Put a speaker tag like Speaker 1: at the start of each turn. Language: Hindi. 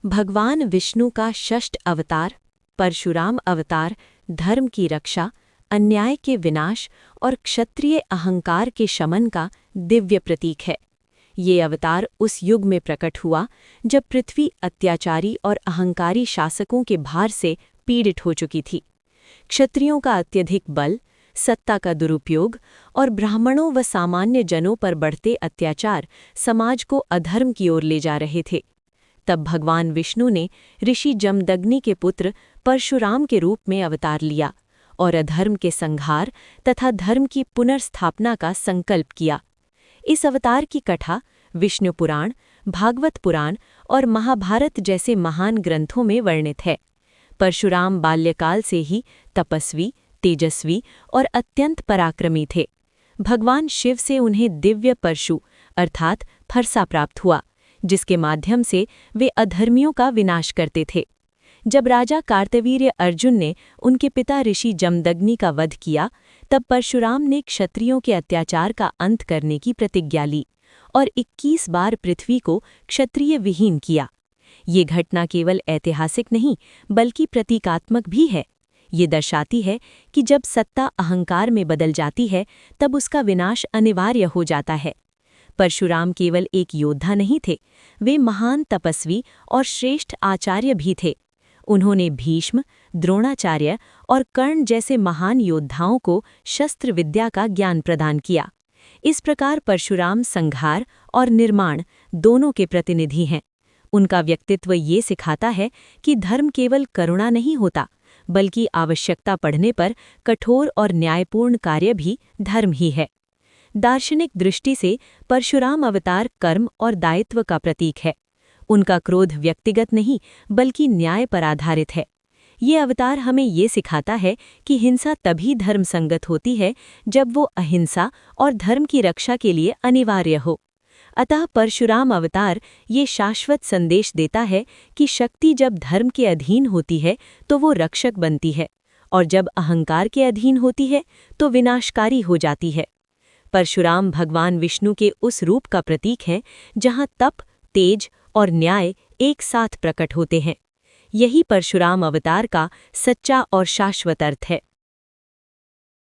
Speaker 1: भगवान विष्णु का षष्ठ अवतार परशुराम अवतार धर्म की रक्षा, अन्याय के विनाश और क्षत्रिय अहंकार के शमन का दिव्य प्रतीक है। ये अवतार उस युग में प्रकट हुआ जब पृथ्वी अत्याचारी और अहंकारी शासकों के भार से पीड़ित हो चुकी थी। क्षत्रियों का अत्यधिक बल, सत्ता का दुरुपयोग और ब्राह्मणों व सामान्य जनों पर बढ़ते अत्याचार समाज को अधर्म की ओर ले जा रहे थे। तब भगवान विष्णु ने ऋषि जमदग्नि के पुत्र परशुराम के रूप में अवतार लिया और अधर्म के संहार तथा धर्म की पुनर्स्थापना का संकल्प किया। इस अवतार की कथा विष्णु पुराण, भागवत पुराण और महाभारत जैसे महान ग्रंथों में वर्णित है। परशुराम बाल्यकाल से ही तपस्वी, तेजस्वी और अत्यंत पराक्रमी थे। भगवान शिव से उन्हें दिव्य परशु अर्थात फरसा प्राप्त हुआ, जिसके माध्यम से वे अधर्मियों का विनाश करते थे। जब राजा कार्तवीर्य अर्जुन ने उनके पिता ऋषि जमदग्नि का वध किया, तब परशुराम ने क्षत्रियों के अत्याचार का अंत करने की प्रतिज्ञा ली और 21 बार पृथ्वी को क्षत्रिय विहीन किया। ये घटना केवल ऐतिहासिक नहीं बल्कि प्रतीकात्मक भी है। ये दर्शाती है कि जब सत्ता अहंकार में बदल जाती है तब उसका विनाश अनिवार्य हो जाता है। परशुराम केवल एक योद्धा नहीं थे, वे महान तपस्वी और श्रेष्ठ आचार्य भी थे। उन्होंने भीष्म, द्रोणाचार्य और कर्ण जैसे महान योद्धाओं को शस्त्र विद्या का ज्ञान प्रदान किया। इस प्रकार परशुराम संहार और निर्माण दोनों के प्रतिनिधि हैं। उनका व्यक्तित्व ये सिखाता है कि धर्म केवल करुणा नहीं होता, बल्कि आवश्यकता पड़ने पर कठोर और न्यायपूर्ण कार्य भी धर्म ही है। दार्शनिक दृष्टि से परशुराम अवतार कर्म और दायित्व का प्रतीक है। उनका क्रोध व्यक्तिगत नहीं बल्कि न्याय पर आधारित है। ये अवतार हमें ये सिखाता है कि हिंसा तभी धर्म संगत होती है जब वो अहिंसा और धर्म की रक्षा के लिए अनिवार्य हो। अतः परशुराम अवतार ये शाश्वत संदेश देता है कि शक्ति जब धर्म के अधीन होती है तो वो रक्षक बनती है, और जब अहंकार के अधीन होती है तो विनाशकारी हो जाती है। परशुराम भगवान विष्णु के उस रूप का प्रतीक है जहाँ तप, तेज और न्याय एक साथ प्रकट होते हैं। यही परशुराम अवतार का सच्चा और शाश्वत अर्थ है।